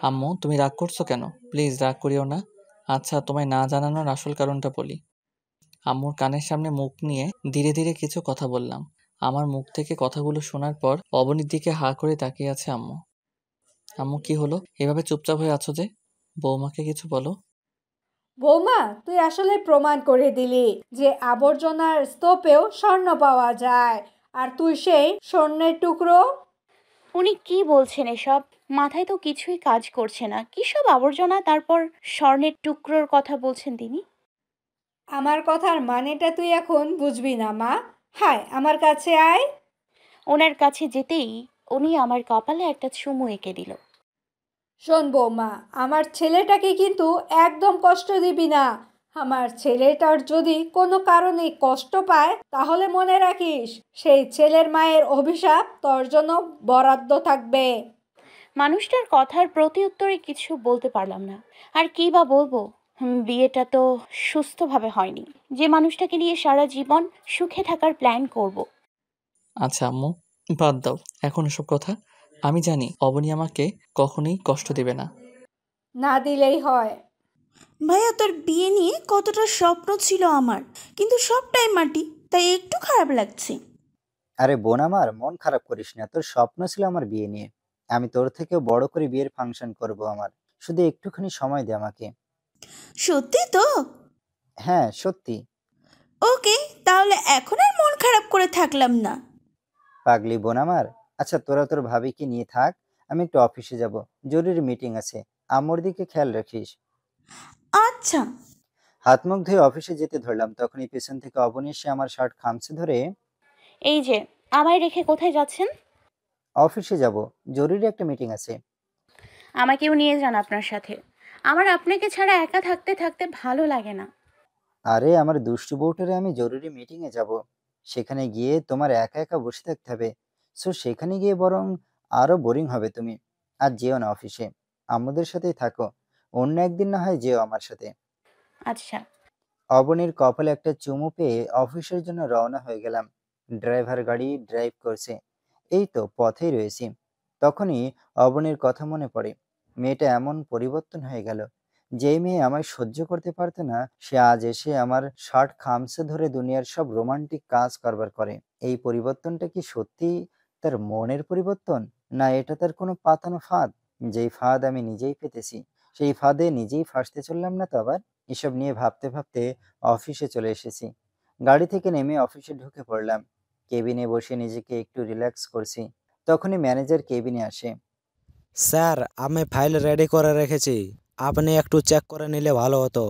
আম্মু, তুমি রাগ করছো কেন? প্লিজ রাগ করিও না। আচ্ছা, তোমায় না জানানোর আসল কারণটা বলি। আম্মুর কানের সামনে মুখ নিয়ে ধীরে ধীরে কিছু কথা বললাম। আমার মুখ থেকে কথাগুলো শোনার পর অবনীর দিকে হাঁ করে তাকিয়ে আছে আম্মু। আম্মু, কি হলো? এভাবে চুপচাপ হয়ে আছো যে? বৌমাকে কিছু বলো। বৌমা, তুই আসলে প্রমাণ করে দিলি যে আবর্জনার স্তূপেও স্বর্ণ পাওয়া যায়। আর তুই সেই স্বর্ণের টুকরো। উনি কি বলছেন এসব? মাথায় তো কিছুই কাজ করছে না। কি সব আবর্জনা, তারপর স্বর্ণের টুকরোর কথা বলছেন তিনি? আমার কথার মানেটা তুই এখন বুঝবি না মা। হায়, আমার কাছে আয়। ওনার কাছে যেতেই উনি আমার কপালে একটা চুমু এঁকে দিল। শোন বৌমা, আমার ছেলেটাকে কিন্তু একদম কষ্ট দিবি না। আমার ছেলেটার যদি কোনো কারণে কষ্ট পায় তাহলে মনে রাখিস সেই ছেলের মায়ের অভিশাপ তোর জন্য বরাদ্দ থাকবে। মানুষটার কথার প্রতি উত্তরে কিছু বলতে পারলাম না। আর কি বা বলবো? বিয়েটা তো সুস্থভাবে হয়নি, যে মানুষটাকে নিয়ে সারা জীবন সুখে থাকার প্ল্যান করব। আচ্ছা আম্মু, বাদ দাও এখন এসব কথা। আমি জানি অবনী আমাকে কখনোই কষ্ট দেবে না। না দিলেই হয়। ভাইয়া, তোর বিয়ে নিয়ে কতটা স্বপ্ন ছিল আমার, কিন্তু সবটাই মাটি, তাই একটু খারাপ লাগছে। আরে বোন আমার, মন খারাপ করিস না। তোর স্বপ্ন ছিল আমার বিয়ে নিয়ে। আমি তোর থেকেও বড় করে বিয়ের ফাংশন করব আমার। শুধু একটুখানি সময় দে আমাকে। সত্যি তো? হ্যাঁ, সত্যি। ওকে, তাহলে এখন আর মন খারাপ করে থাকলাম না। পাগলি বোন আমার। আচ্ছা, তোরা তোর ভাবিকে নিয়ে থাক। আমি একটু অফিসে যাব, জরুরি মিটিং আছে। আম্মুর দিকে খেয়াল রাখিস। আচ্ছা। হাত মুখ ধুয়ে অফিসে যেতে ধরলাম, তখনই পেছন থেকে অবনী এসে আমার শার্ট খামচে ধরে, এই যে, আমায় রেখে কোথায় যাচ্ছেন? অফিসে যাব, জরুরি একটা মিটিং আছে। আমাকেও নিয়ে যান আপনার সাথে। আমার আপনাকে ছাড়া একা থাকতে থাকতে ভালো লাগে না। আরে আমার দুষ্টু বউটারে, আমি জরুরি মিটিং এ যাব। সেখানে গিয়ে তোমার একা একা বসে থাকতে হবে। সো সেখানে গিয়ে বরং আরো বোরিং হবে তুমি। আর যেও না অফিসে, আমাদের সাথেই থাকো। অন্য একদিন না হয় যেও আমার সাথে। আচ্ছা। অবনীর কপালে একটা চুমু পেয়ে অফিসের জন্য রওনা হয়ে গেলাম। ড্রাইভার গাড়ি ড্রাইভ করছে, এই তো পথেই রয়েছি। তখনই অবনীর কথা মনে পড়ে। মেয়েটা এমন পরিবর্তন হয়ে গেল। যেই মেয়ে আমায় সহ্য করতে পারতো না, সে আজ এসে আমার শার্ট খামচে ধরে দুনিয়ার সব রোমান্টিক কাজ কারবার করে। এই পরিবর্তনটা কি সত্যি তার মনের পরিবর্তন, না এটা তার কোনো পাতানো ফাঁদ? যেই ফাঁদ আমি নিজেই পেতেছি, সেই ফাঁদে নিজেই ফাঁসতে চললাম না তো আবার? এসব নিয়ে ভাবতে ভাবতে অফিসে চলে এসেছি। গাড়ি থেকে নেমে অফিসে ঢুকে পড়লাম। কেবিনে বসে নিজেকে একটু রিল্যাক্স করছি। তখনই ম্যানেজার কেবিনে আসে। স্যার, আমি ফাইল রেডি করে রেখেছি, আপনি একটু চেক করে নিলে ভালো হতো।